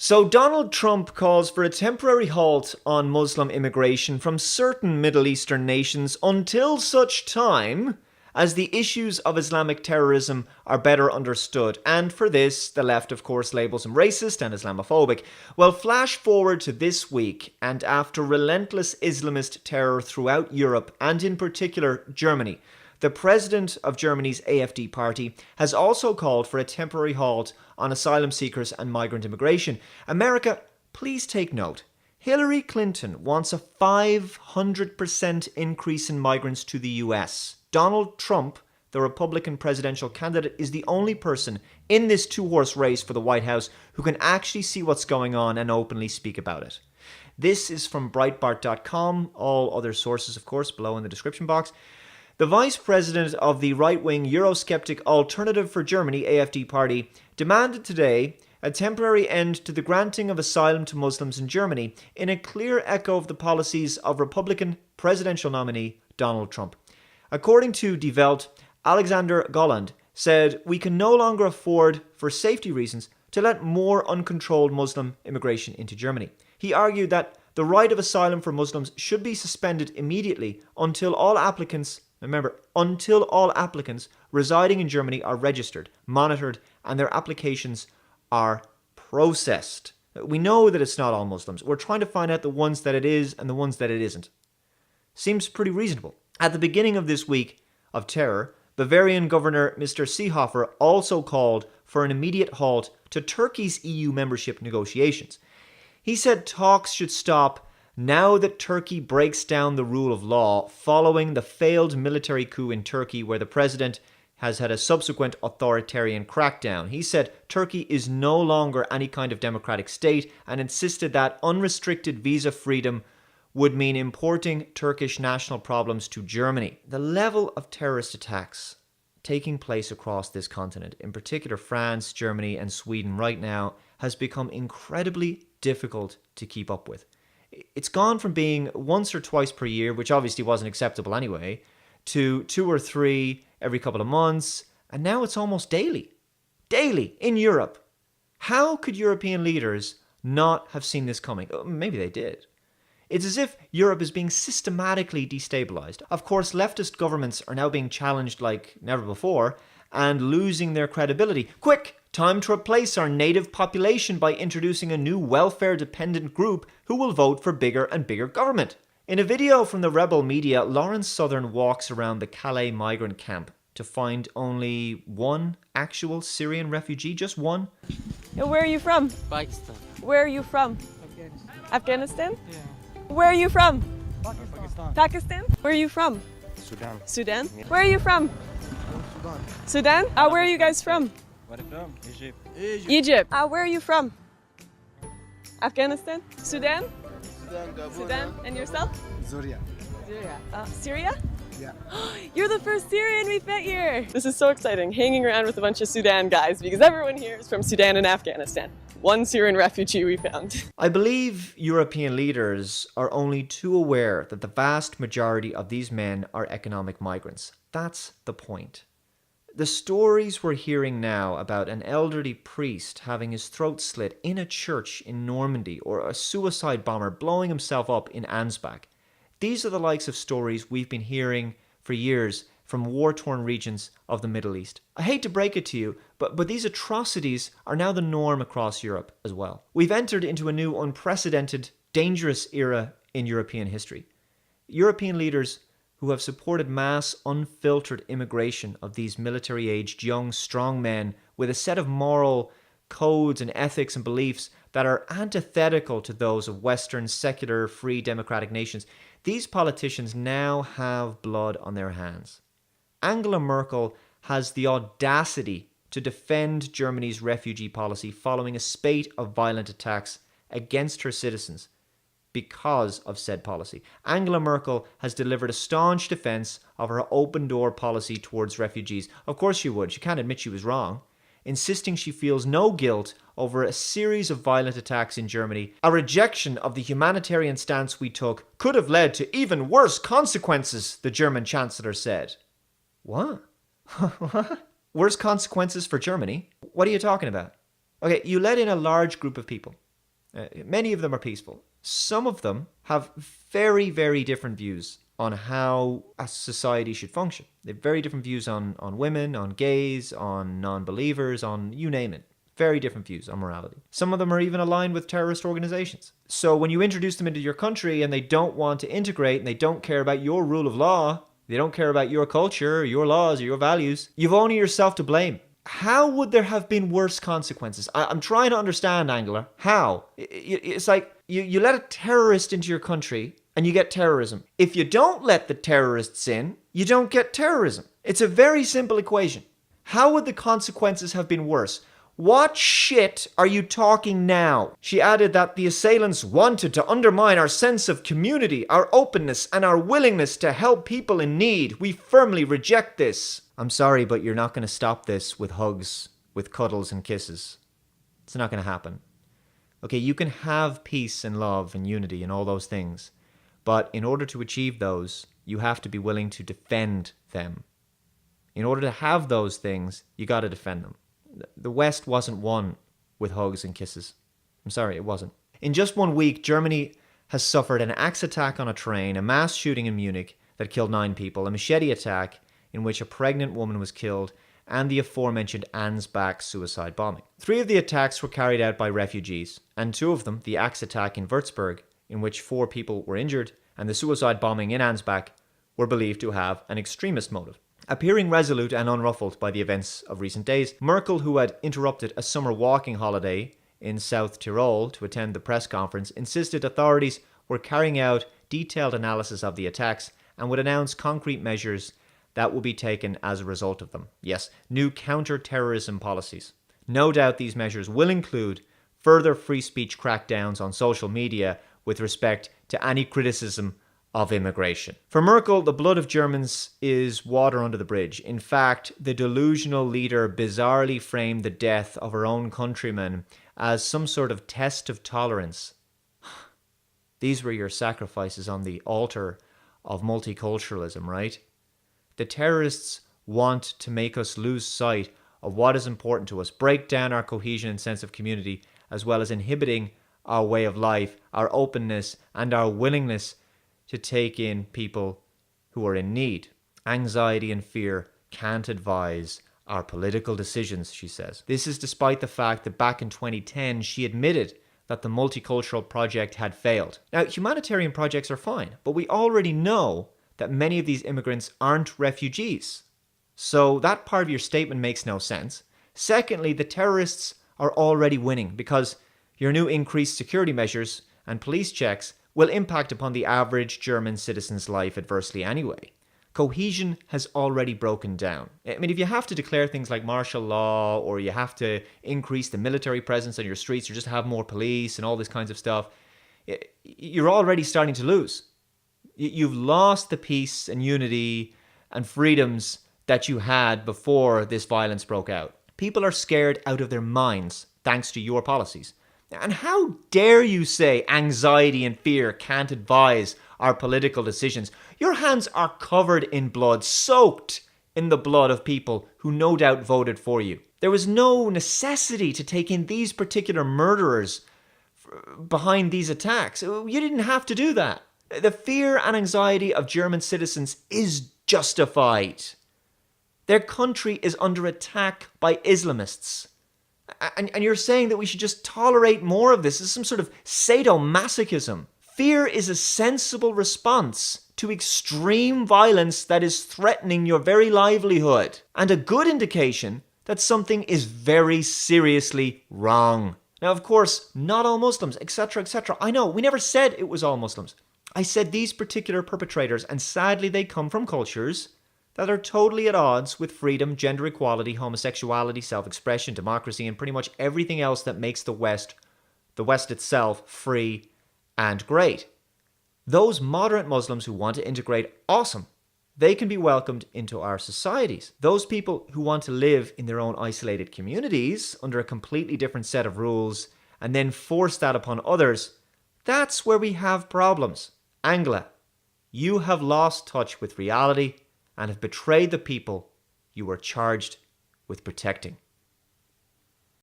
So Donald Trump calls for a temporary halt on Muslim immigration from certain Middle Eastern nations until such time as the issues of Islamic terrorism are better understood. And for this, the left, of course, labels him racist and Islamophobic. Well, flash forward to this week, and after relentless Islamist terror throughout Europe, and in particular Germany, the president of Germany's AfD party has also called for a temporary halt on asylum seekers and migrant immigration. America, please take note. Hillary Clinton wants a 500% increase in migrants to the US. Donald Trump, the Republican presidential candidate, is the only person in this two-horse race for the White House who can actually see what's going on and openly speak about it. This is from Breitbart.com. All other sources, of course, below in the description box. The vice president of the right-wing Eurosceptic Alternative for Germany, AfD party, demanded today a temporary end to the granting of asylum to Muslims in Germany, in a clear echo of the policies of Republican presidential nominee Donald Trump. According to Die Welt, Alexander Golland said, "We can no longer afford, for safety reasons, to let more uncontrolled Muslim immigration into Germany." He argued that the right of asylum for Muslims should be suspended immediately until all applicants residing in Germany are registered, monitored, and their applications are processed. We know that it's not all Muslims. We're trying to find out the ones that it is and the ones that it isn't. Seems pretty reasonable. At the beginning of this week of terror, Bavarian Governor Mr. Seehofer also called for an immediate halt to Turkey's EU membership negotiations. He said talks should stop now that Turkey breaks down the rule of law following the failed military coup in Turkey, where the president has had a subsequent authoritarian crackdown. He said Turkey is no longer any kind of democratic state and insisted that unrestricted visa freedom would mean importing Turkish national problems to Germany. The level of terrorist attacks taking place across this continent, in particular France, Germany, and Sweden right now, has become incredibly difficult to keep up with. It's gone from being once or twice per year, which obviously wasn't acceptable anyway, to 2 or 3 every couple of months, and now it's almost daily. Daily in Europe. How could European leaders not have seen this coming? Maybe they did. It's as if Europe is being systematically destabilized. Of course, leftist governments are now being challenged like never before and losing their credibility. Quick! Time to replace our native population by introducing a new welfare-dependent group who will vote for bigger and bigger government. In a video from the rebel media, Lawrence Southern walks around the Calais migrant camp to find only one actual Syrian refugee, just one. Where are you from? Pakistan. Where are you from? Afghanistan? Yeah. Where are you from? Pakistan. Pakistan? Where are you from? Sudan. Sudan? Where are you from? Sudan. Sudan? Where are you guys from? Where from? Egypt. Egypt. Where are you from? Afghanistan? Sudan? Sudan. And yourself? Syria. Syria? Yeah. You're the first Syrian we've met here. This is so exciting, hanging around with a bunch of Sudan guys, because everyone here is from Sudan and Afghanistan. One Syrian refugee we found. I believe European leaders are only too aware that the vast majority of these men are economic migrants. That's the point. The stories we're hearing now about an elderly priest having his throat slit in a church in Normandy, or a suicide bomber blowing himself up in Ansbach, these are the likes of stories we've been hearing for years from war-torn regions of the Middle East. I hate to break it to you, but these atrocities are now the norm across Europe as well. We've entered into a new unprecedented, dangerous era in European history. European leaders who have supported mass, unfiltered immigration of these military-aged, young, strong men with a set of moral codes and ethics and beliefs that are antithetical to those of Western, secular, free, democratic nations, these politicians now have blood on their hands. Angela Merkel has the audacity to defend Germany's refugee policy following a spate of violent attacks against her citizens because of said policy. Angela Merkel has delivered a staunch defense of her open-door policy towards refugees. Of course she would. She can't admit she was wrong. Insisting she feels no guilt over a series of violent attacks in Germany. A rejection of the humanitarian stance we took could have led to even worse consequences, the German Chancellor said. What? What? Worse consequences for Germany? What are you talking about? Okay, you let in a large group of people. Many of them are peaceful. Some of them have very, very different views on how a society should function. They have very different views on women, on gays, on non-believers, on you name it. Very different views on morality. Some of them are even aligned with terrorist organizations. So when you introduce them into your country and they don't want to integrate and they don't care about your rule of law, they don't care about your culture, or your laws, or your values, you've only yourself to blame. How would there have been worse consequences? I'm trying to understand, Angela. How? It's like you let a terrorist into your country and you get terrorism. If you don't let the terrorists in, you don't get terrorism. It's a very simple equation. How would the consequences have been worse? What shit are you talking now? She added that the assailants wanted to undermine our sense of community, our openness, and our willingness to help people in need. We firmly reject this. I'm sorry, but you're not going to stop this with hugs, with cuddles and kisses. It's not going to happen. Okay, you can have peace and love and unity and all those things, but in order to achieve those, you have to be willing to defend them. In order to have those things, you got to defend them. The West wasn't won with hugs and kisses. I'm sorry, it wasn't. In just 1 week, Germany has suffered an axe attack on a train, a mass shooting in Munich that killed 9 people, a machete attack in which a pregnant woman was killed, and the aforementioned Ansbach suicide bombing. 3 of the attacks were carried out by refugees, and 2 of them, the axe attack in Würzburg, in which 4 people were injured, and the suicide bombing in Ansbach, were believed to have an extremist motive. Appearing resolute and unruffled by the events of recent days, Merkel, who had interrupted a summer walking holiday in South Tyrol to attend the press conference, insisted authorities were carrying out detailed analysis of the attacks and would announce concrete measures that will be taken as a result of them. Yes, new counter-terrorism policies. No doubt these measures will include further free speech crackdowns on social media with respect to any criticism of immigration. For Merkel, the blood of Germans is water under the bridge. In fact, the delusional leader bizarrely framed the death of her own countrymen as some sort of test of tolerance. These were your sacrifices on the altar of multiculturalism, right? The terrorists want to make us lose sight of what is important to us, break down our cohesion and sense of community, as well as inhibiting our way of life, our openness, and our willingness to take in people who are in need. Anxiety and fear can't advise our political decisions, she says. This is despite the fact that back in 2010, she admitted that the multicultural project had failed. Now, humanitarian projects are fine, but we already know that many of these immigrants aren't refugees. So that part of your statement makes no sense. Secondly, the terrorists are already winning because your new increased security measures and police checks will impact upon the average German citizen's life adversely anyway. Cohesion has already broken down. I mean, if you have to declare things like martial law, or you have to increase the military presence on your streets, or just have more police and all this kinds of stuff, you're already starting to lose. You've lost the peace and unity and freedoms that you had before this violence broke out. People are scared out of their minds thanks to your policies. And how dare you say anxiety and fear can't advise our political decisions? Your hands are covered in blood, soaked in the blood of people who no doubt voted for you. There was no necessity to take in these particular murderers behind these attacks. You didn't have to do that. The fear and anxiety of German citizens is justified. Their country is under attack by Islamists. And you're saying that we should just tolerate more of this. This is some sort of sadomasochism. Fear is a sensible response to extreme violence that is threatening your very livelihood, and a good indication that something is very seriously wrong. Now, of course, not all Muslims, etc., etc. I know, we never said it was all Muslims. I said these particular perpetrators, and sadly they come from cultures that are totally at odds with freedom, gender equality, homosexuality, self-expression, democracy, and pretty much everything else that makes the West itself, free and great. Those moderate Muslims who want to integrate, awesome. They can be welcomed into our societies. Those people who want to live in their own isolated communities under a completely different set of rules and then force that upon others, that's where we have problems. Angela, you have lost touch with reality and have betrayed the people you were charged with protecting.